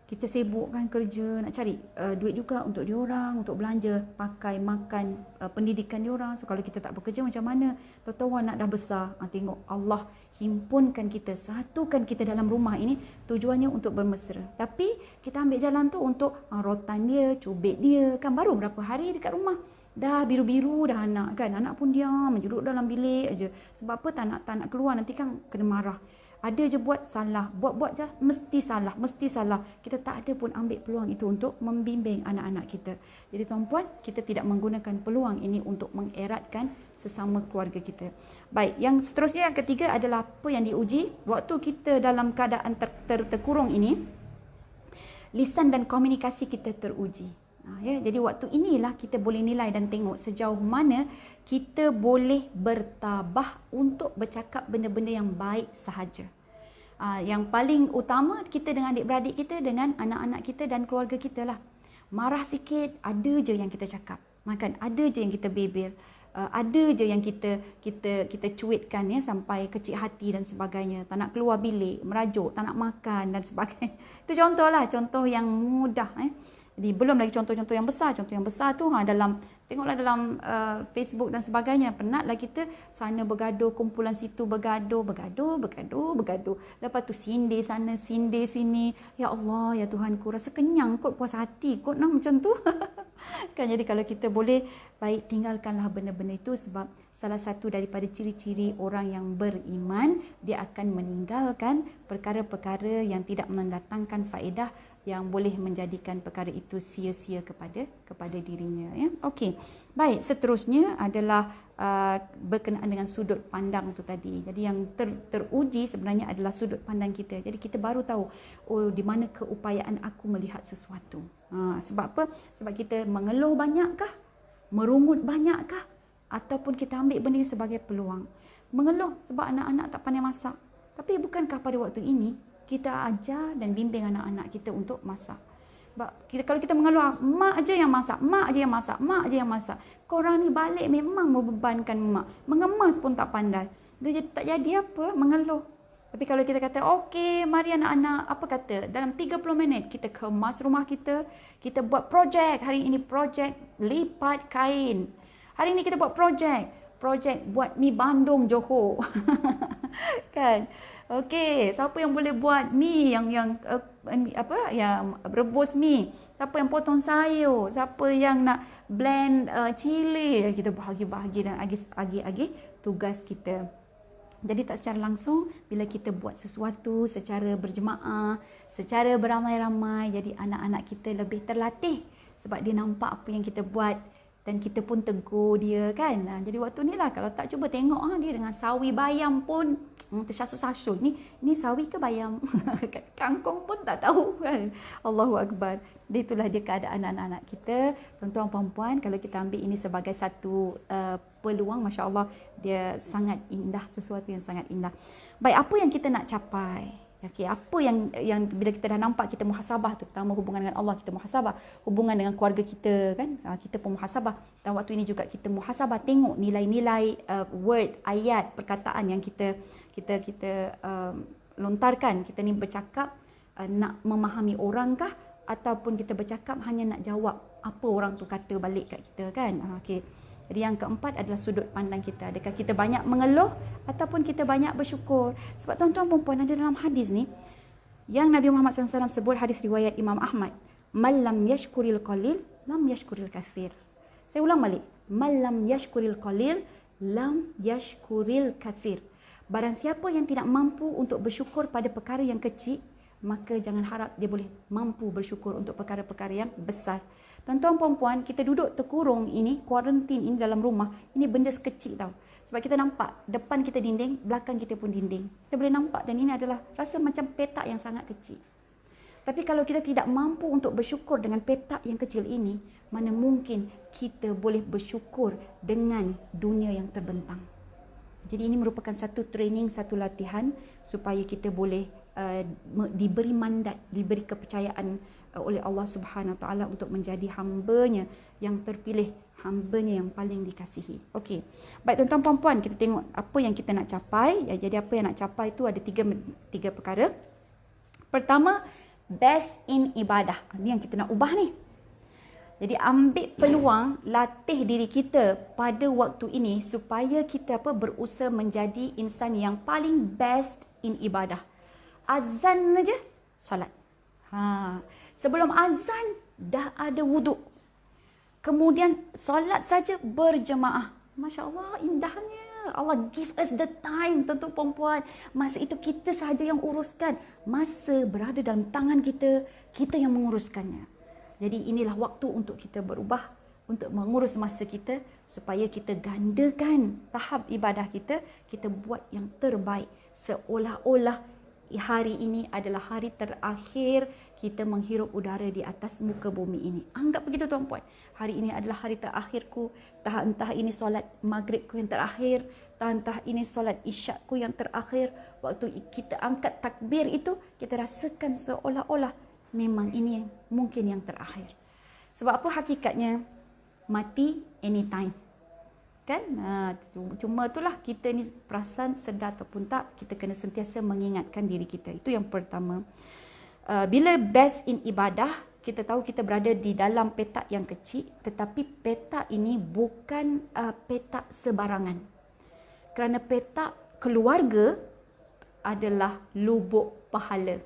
Kita sibuk kan kerja, nak cari duit juga untuk diorang, untuk belanja, pakai, makan, pendidikan diorang. So kalau kita tak bekerja macam mana? Tahu-tahu anak dah besar. Tengok Allah himpunkan kita, satukan kita dalam rumah ini, tujuannya untuk bermesra. Tapi kita ambil jalan tu untuk rotan dia, cubit dia. Kan baru berapa hari dekat rumah, dah biru-biru dah anak kan. Anak pun diam, duduk dalam bilik aja. Sebab apa? Tak nak keluar, nanti kan kena marah. Ada je buat salah, buat je mesti salah. Kita tak ada pun ambil peluang itu untuk membimbing anak-anak kita. Jadi tuan-puan, kita tidak menggunakan peluang ini untuk mengeratkan sesama keluarga kita. Baik, yang seterusnya, yang ketiga adalah apa yang diuji waktu kita dalam keadaan terkurung ini. Lisan dan komunikasi kita teruji. Ya, jadi waktu inilah kita boleh nilai dan tengok sejauh mana kita boleh bertabah untuk bercakap benda-benda yang baik sahaja. Yang paling utama kita dengan adik-beradik kita, dengan anak-anak kita dan keluarga kita lah. Marah sikit, ada je yang kita cakap. Makan, ada je yang kita bebel. Ada je yang kita cuitkan ya, sampai kecil hati dan sebagainya. Tak nak keluar bilik, merajuk, tak nak makan dan sebagainya. Itu contohlah, contoh yang mudah. Jadi belum lagi contoh-contoh yang besar. Contoh yang besar tu dalam, tengoklah dalam Facebook dan sebagainya. Penatlah kita sana bergaduh, kumpulan situ bergaduh. Lepas tu sindir sana, sindir sini. Ya Allah, ya Tuhanku, rasa kenyang kot, puas hati kot macam tu. Kan, jadi kalau kita boleh, baik tinggalkanlah benda-benda itu, sebab salah satu daripada ciri-ciri orang yang beriman, dia akan meninggalkan perkara-perkara yang tidak mendatangkan faedah, yang boleh menjadikan perkara itu sia-sia kepada dirinya. Ya. Okey. Baik, seterusnya adalah berkenaan dengan sudut pandang tu tadi. Jadi yang teruji sebenarnya adalah sudut pandang kita. Jadi kita baru tahu, oh, di mana keupayaan aku melihat sesuatu. Sebab apa? Sebab kita mengeluh banyakkah? Merungut banyakkah? Ataupun kita ambil benda ini sebagai peluang. Mengeluh sebab anak-anak tak pandai masak. Tapi bukankah pada waktu ini kita ajar dan bimbing anak-anak kita untuk masak? Kalau kita mengeluh, mak aja yang masak. Korang ni balik memang membebankan mak. Mengemas pun tak pandai. Dia tak jadi apa? Mengeluh. Tapi kalau kita kata, okey, mari anak-anak, apa kata? Dalam 30 minit kita kemas rumah kita, kita buat projek. Hari ini projek lipat kain. Hari ini kita buat projek buat mi bandung Johor. Kan? Okey, siapa yang boleh buat mi yang rebus mi? Siapa yang potong sayur? Siapa yang nak blend cili? Kita bahagi-bahagi dan agi tugas kita. Jadi tak secara langsung, bila kita buat sesuatu secara berjemaah, secara beramai-ramai, jadi anak-anak kita lebih terlatih sebab dia nampak apa yang kita buat. Dan kita pun tegur dia kan. Jadi waktu ni lah, kalau tak cuba tengok dia dengan sawi bayam pun tersasul-sasul. Ni sawi ke bayam? Kangkung pun tak tahu kan. Allahu Akbar. Jadi itulah dia keadaan anak-anak kita. Tuan-tuan puan-puan, kalau kita ambil ini sebagai satu peluang, Masya Allah, dia sangat indah. Sesuatu yang sangat indah. Baik, apa yang kita nak capai? Okay, apa yang bila kita dah nampak, kita muhasabah, terutama hubungan dengan Allah, kita muhasabah, hubungan dengan keluarga kita kan, kita pun muhasabah. Dan waktu ini juga kita muhasabah, tengok nilai-nilai word, ayat, perkataan yang kita lontarkan. Kita ni bercakap nak memahami orang kah, ataupun kita bercakap hanya nak jawab apa orang tu kata balik kat kita kan. Okey. Jadi yang keempat adalah sudut pandang kita. Adakah kita banyak mengeluh ataupun kita banyak bersyukur? Sebab tuan-tuan perempuan, ada dalam hadis ni yang Nabi Muhammad SAW sebut, hadis riwayat Imam Ahmad. Man lam yashkuril qalil, lam yashkuril kathir. Saya ulang balik. Man lam yashkuril qalil, lam yashkuril kathir. Barang siapa yang tidak mampu untuk bersyukur pada perkara yang kecil, maka jangan harap dia boleh mampu bersyukur untuk perkara-perkara yang besar. Tuan-tuan perempuan, kita duduk terkurung ini, kuarantin ini dalam rumah, ini benda sekecil tau. Sebab kita nampak, depan kita dinding, belakang kita pun dinding. Kita boleh nampak, dan ini adalah rasa macam petak yang sangat kecil. Tapi kalau kita tidak mampu untuk bersyukur dengan petak yang kecil ini, mana mungkin kita boleh bersyukur dengan dunia yang terbentang. Jadi ini merupakan satu training, satu latihan supaya kita boleh diberi mandat, diberi kepercayaan oleh Allah Subhanahu Wa Taala untuk menjadi hamba-Nya yang terpilih, hamba-Nya yang paling dikasihi. Okey. Baik tuan-tuan puan-puan, kita tengok apa yang kita nak capai. Ya, jadi apa yang nak capai itu ada tiga perkara. Pertama, best in ibadah. Ini yang kita nak ubah ni. Jadi ambil peluang, latih diri kita pada waktu ini supaya kita berusaha menjadi insan yang paling best in ibadah. Azan aja, solat. Sebelum azan, dah ada wuduk. Kemudian solat saja berjemaah. Masya Allah, indahnya. Allah give us the time, tuan-tuan perempuan. Masa itu kita sahaja yang uruskan. Masa berada dalam tangan kita, kita yang menguruskannya. Jadi inilah waktu untuk kita berubah, untuk mengurus masa kita supaya kita gandakan tahap ibadah kita, kita buat yang terbaik. Seolah-olah hari ini adalah hari terakhir kita menghirup udara di atas muka bumi ini. Anggap begitu tuan-puan. Hari ini adalah hari terakhirku, entah ini solat maghribku yang terakhir, entah ini solat isyakku yang terakhir. Waktu kita angkat takbir itu, kita rasakan seolah-olah memang ini mungkin yang terakhir. Sebab apa hakikatnya? Mati anytime. Kan? Cuma itulah kita ni perasan sedar ataupun tak, kita kena sentiasa mengingatkan diri kita. Itu yang pertama. Bila best in ibadah, kita tahu kita berada di dalam petak yang kecil, tetapi petak ini bukan petak sebarangan. Kerana petak keluarga adalah lubuk pahala.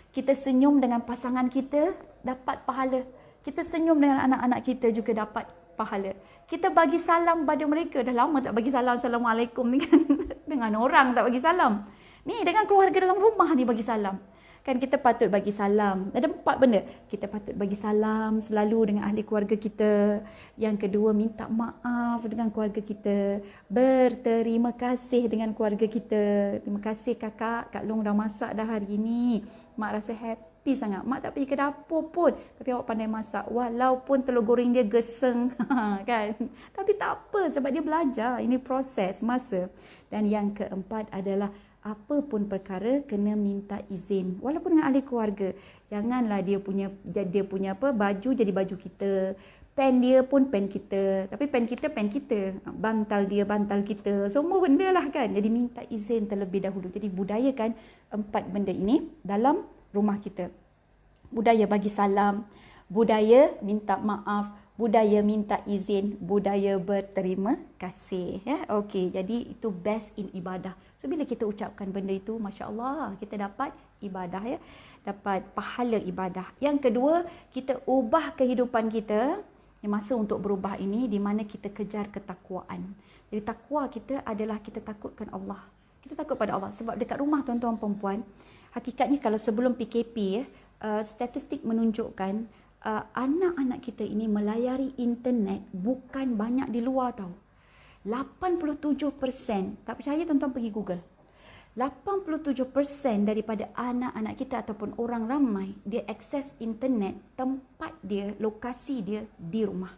Kita senyum dengan pasangan kita, dapat pahala. Kita senyum dengan anak-anak kita juga dapat pahala. Kita bagi salam pada mereka. Dah lama tak bagi salam, Assalamualaikum ni kan. Dengan orang tak bagi salam. Ni dengan keluarga dalam rumah ni bagi salam. Kan kita patut bagi salam. Ada 4 benda. Kita patut bagi salam selalu dengan ahli keluarga kita. Yang kedua, minta maaf dengan keluarga kita. Berterima kasih dengan keluarga kita. Terima kasih kakak, Kak Long dah masak dah hari ini. Mak rasa happy sangat. Mak tak pergi ke dapur pun, tapi awak pandai masak. Walaupun telur goreng dia geseng. Kan? Tapi tak apa sebab dia belajar. Ini proses, masa. Dan yang keempat adalah apa pun perkara kena minta izin walaupun dengan ahli keluarga. Janganlah dia punya baju jadi baju kita, pen dia pun pen kita, tapi pen kita, bantal dia bantal kita, semua benda lah kan. Jadi minta izin terlebih dahulu. Jadi budayakan 4 benda ini dalam rumah kita. Budaya bagi salam, budaya minta maaf, budaya minta izin, budaya berterima kasih. Ya, okey. Jadi itu best in ibadah. So bila kita ucapkan benda itu, masya-Allah, kita dapat ibadah ya, dapat pahala ibadah. Yang kedua, kita ubah kehidupan kita. Masa untuk berubah ini di mana kita kejar ketakwaan. Jadi takwa kita adalah kita takutkan Allah. Kita takut pada Allah sebab dekat rumah tuan-tuan perempuan, hakikatnya kalau sebelum PKP ya, statistik menunjukkan anak-anak kita ini melayari internet bukan banyak di luar tau. 87%, tak percaya tuan-tuan pergi Google. 87% daripada anak-anak kita ataupun orang ramai, dia akses internet, tempat dia, lokasi dia di rumah.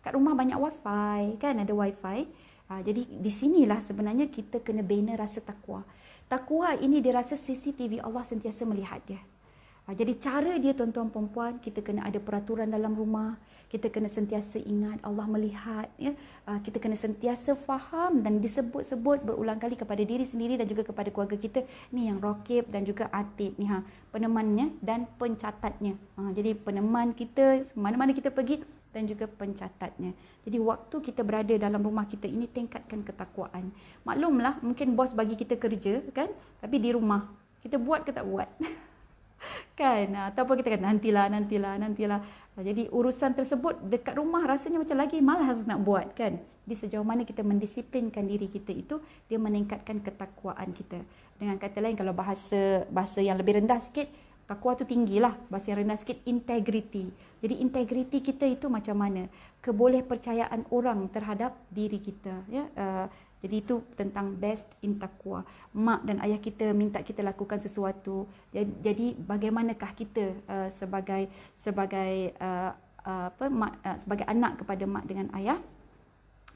Kat rumah banyak wifi, kan ada wifi. Jadi di sinilah sebenarnya kita kena bina rasa takwa. Takwa ini dia rasa CCTV Allah sentiasa melihat dia. Jadi cara dia tuan-tuan perempuan, kita kena ada peraturan dalam rumah, kita kena sentiasa ingat Allah melihat ya. Kita kena sentiasa faham dan disebut-sebut berulang kali kepada diri sendiri dan juga kepada keluarga kita. Ni yang Raqib dan juga Atid ni penemannya dan pencatatnya. Jadi peneman kita mana-mana kita pergi dan juga pencatatnya. Jadi waktu kita berada dalam rumah kita ini, tingkatkan ketakwaan. Maklumlah mungkin bos bagi kita kerja kan, tapi di rumah kita buat ke tak buat? Kan, ataupun kita kata nantilah. Jadi urusan tersebut dekat rumah rasanya macam lagi malas nak buat kan. Jadi sejauh mana kita mendisiplinkan diri kita itu, dia meningkatkan ketakwaan kita. Dengan kata lain, kalau bahasa yang lebih rendah sikit, takwa tu tinggilah. Bahasa yang rendah sikit, integriti. Jadi integriti kita itu macam mana? Kebolehpercayaan orang terhadap diri kita ya. Jadi itu tentang best in taqwa. Mak dan ayah kita minta kita lakukan sesuatu. Jadi bagaimanakah kita sebagai anak kepada mak dengan ayah,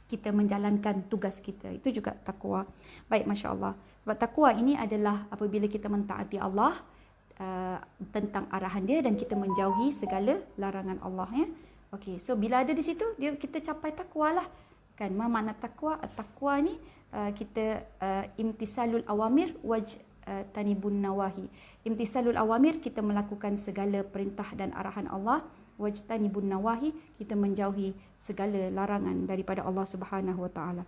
kita menjalankan tugas kita. Itu juga takwa. Baik, Masya Allah. Sebab takwa ini adalah apabila kita mentaati Allah tentang arahan dia dan kita menjauhi segala larangan Allah. Ya. Okey, so bila ada di situ, kita capai takwa lah. Kan, ma makna takwa? Takwa ni kita imtisalul awamir tanibun nawahi. Imtisalul awamir, kita melakukan segala perintah dan arahan Allah. Wajtanibun nawahi, kita menjauhi segala larangan daripada Allah Subhanahu Wa Taala.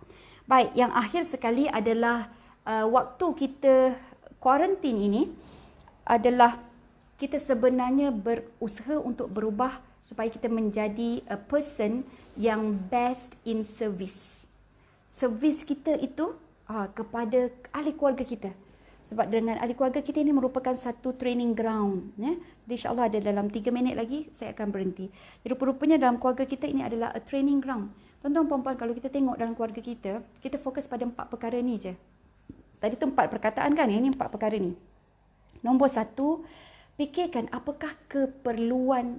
Baik, yang akhir sekali adalah waktu kita kuarantin ini adalah kita sebenarnya berusaha untuk berubah supaya kita menjadi a person yang best in service. Servis kita itu kepada ahli keluarga kita. Sebab dengan ahli keluarga kita ini merupakan satu training ground. Ya. InsyaAllah ada dalam 3 minit lagi saya akan berhenti. Jadi rupanya dalam keluarga kita ini adalah a training ground. Tuan-tuan perempuan, kalau kita tengok dalam keluarga kita, kita fokus pada 4 perkara ni je. Tadi tu 4 perkataan kan, ini 4 perkara ni. Nombor 1, fikirkan apakah keperluan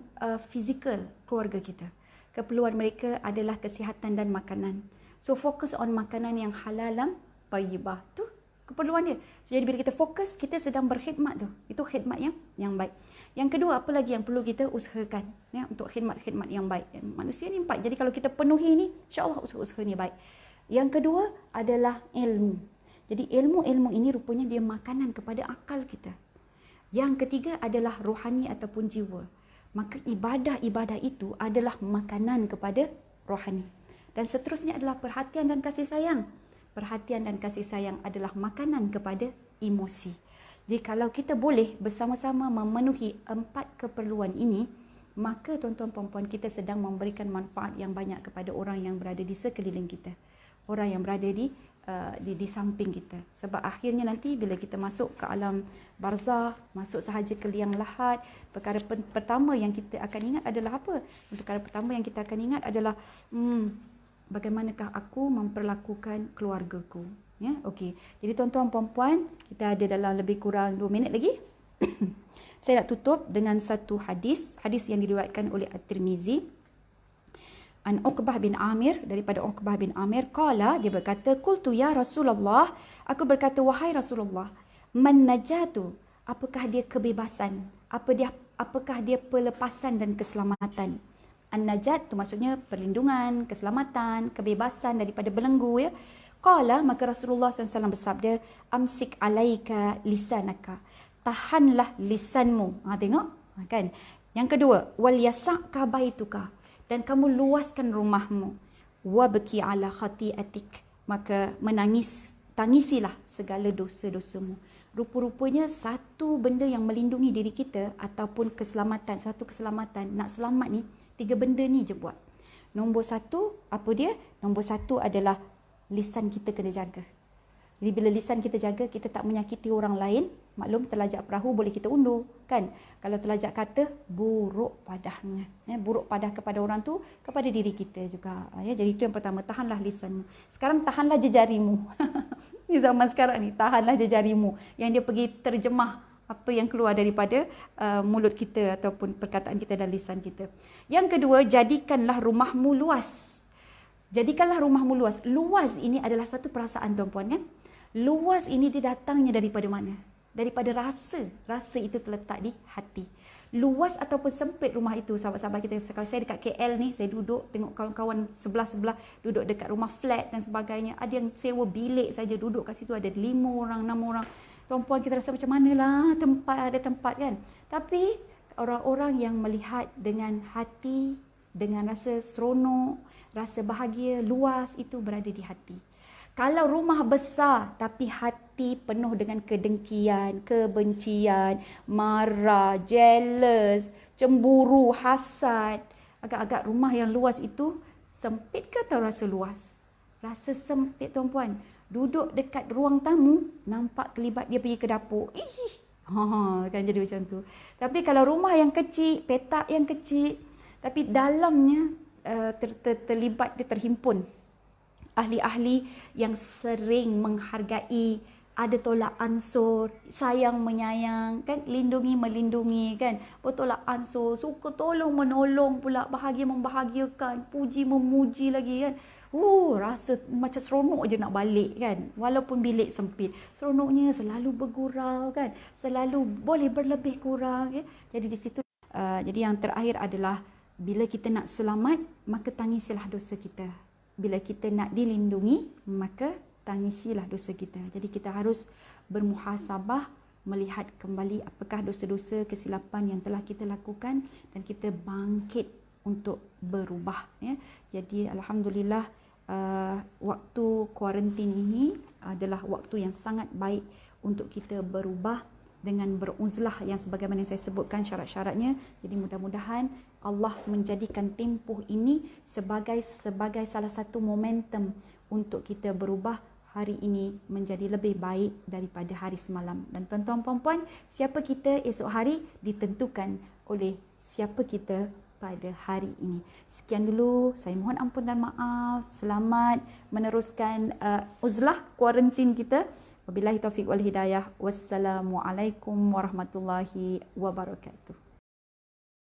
fizikal keluarga kita. Keperluan mereka adalah kesihatan dan makanan. So fokus on makanan yang halalan, tayyibah. Tu keperluan dia. So, jadi bila kita fokus, kita sedang berkhidmat tu. Itu khidmat yang baik. Yang kedua, apa lagi yang perlu kita usahakan ya, untuk khidmat-khidmat yang baik. Manusia ni 4. Jadi kalau kita penuhi ni, insya-Allah usaha-usaha ni baik. Yang kedua adalah ilmu. Jadi ilmu-ilmu ini rupanya dia makanan kepada akal kita. Yang ketiga adalah rohani ataupun jiwa. Maka ibadah-ibadah itu adalah makanan kepada rohani. Dan seterusnya adalah perhatian dan kasih sayang. Perhatian dan kasih sayang adalah makanan kepada emosi. Jadi kalau kita boleh bersama-sama memenuhi 4 keperluan ini, maka tuan-tuan perempuan, kita sedang memberikan manfaat yang banyak kepada orang yang berada di sekeliling kita. Orang yang berada di samping kita. Sebab akhirnya nanti bila kita masuk ke alam barzah, masuk sahaja ke liang lahat, perkara pertama yang kita akan ingat adalah apa? Perkara pertama yang kita akan ingat adalah bagaimanakah aku memperlakukan keluargaku. Ya, okey. Jadi tuan-tuan puan-puan, kita ada dalam lebih kurang 2 minit lagi. Saya nak tutup dengan satu hadis yang diriwayatkan oleh At-Tirmizi. An Uqbah bin Amir, daripada Uqbah bin Amir, qala, dia berkata, qultu ya Rasulullah, aku berkata wahai Rasulullah, man najatu, apakah dia kebebasan? Apakah dia pelepasan dan keselamatan? An-najat tu maksudnya perlindungan, keselamatan, kebebasan daripada belenggu ya. Qala, maka Rasulullah SAW bersabda, amsik alaika lisanaka. Tahanlah lisanmu. Tengok, kan? Yang kedua, wal yasa'ka baituka. Dan kamu luaskan rumahmu. Wabki ala khati'atik. Maka tangisilah segala dosa-dosamu. Rupa-rupanya satu benda yang melindungi diri kita ataupun keselamatan, satu keselamatan, nak selamat ni, 3 benda ni je buat. Nombor 1, apa dia? Nombor 1 adalah lisan kita kena jaga. Jadi bila lisan kita jaga, kita tak menyakiti orang lain. Maklum, terlajak perahu boleh kita undur, kan? Kalau terlajak kata, buruk padahnya. Ya, buruk padah kepada orang tu, kepada diri kita juga. Ya, jadi itu yang pertama, tahanlah lisanmu. Sekarang tahanlah jejarimu. Di zaman sekarang ni, tahanlah jejarimu. Yang dia pergi terjemah apa yang keluar daripada mulut kita ataupun perkataan kita dan lisan kita. Yang kedua, jadikanlah rumahmu luas. Jadikanlah rumahmu luas. Luas ini adalah satu perasaan tuan-puan, kan? Luas ini dia datangnya daripada mana? Daripada rasa. Rasa itu terletak di hati. Luas ataupun sempit rumah itu, sahabat-sahabat kita. Kalau saya dekat KL ni, saya duduk tengok kawan-kawan sebelah-sebelah duduk dekat rumah flat dan sebagainya. Ada yang sewa bilik saja duduk kat situ, ada 5 orang, 6 orang. Tuan-puan, kita rasa macam manalah ada tempat, kan? Tapi orang-orang yang melihat dengan hati, dengan rasa seronok, rasa bahagia, luas, itu berada di hati. Kalau rumah besar tapi hati penuh dengan kedengkian, kebencian, marah, jealous, cemburu, hasad, agak-agak rumah yang luas itu sempit ke atau rasa luas? Rasa sempit, tuan-puan. Duduk dekat ruang tamu, nampak kelibat dia pergi ke dapur. Kan jadi macam tu. Tapi kalau rumah yang kecil, petak yang kecil, tapi dalamnya terlibat, dia terhimpun ahli-ahli yang sering menghargai, ada tolak ansur, sayang menyayang, kan, lindungi melindungi, kan, bertolak ansur, suka tolong menolong pula, bahagia membahagiakan, puji memuji lagi, kan. Rasa macam seronok je nak balik, kan, walaupun bilik sempit, seronoknya selalu bergurau, kan, selalu boleh berlebih kurang, ya. Jadi di situ jadi yang terakhir adalah bila kita nak selamat, maka tangisilah dosa kita. Bila kita nak dilindungi, maka tangisilah dosa kita. Jadi kita harus bermuhasabah, melihat kembali apakah dosa-dosa kesilapan yang telah kita lakukan dan kita bangkit untuk berubah, ya. Jadi alhamdulillah waktu kuarantin ini adalah waktu yang sangat baik untuk kita berubah dengan beruzlah yang sebagaimana yang saya sebutkan syarat-syaratnya. Jadi mudah-mudahan Allah menjadikan tempoh ini sebagai salah satu momentum untuk kita berubah hari ini menjadi lebih baik daripada hari semalam. Dan tuan-tuan puan-puan, siapa kita esok hari ditentukan oleh siapa kita pada hari ini. Sekian dulu, saya mohon ampun dan maaf. Selamat meneruskan uzlah kuarantin kita. Wabillahi taufiq wal hidayah. Wassalamualaikum warahmatullahi wabarakatuh.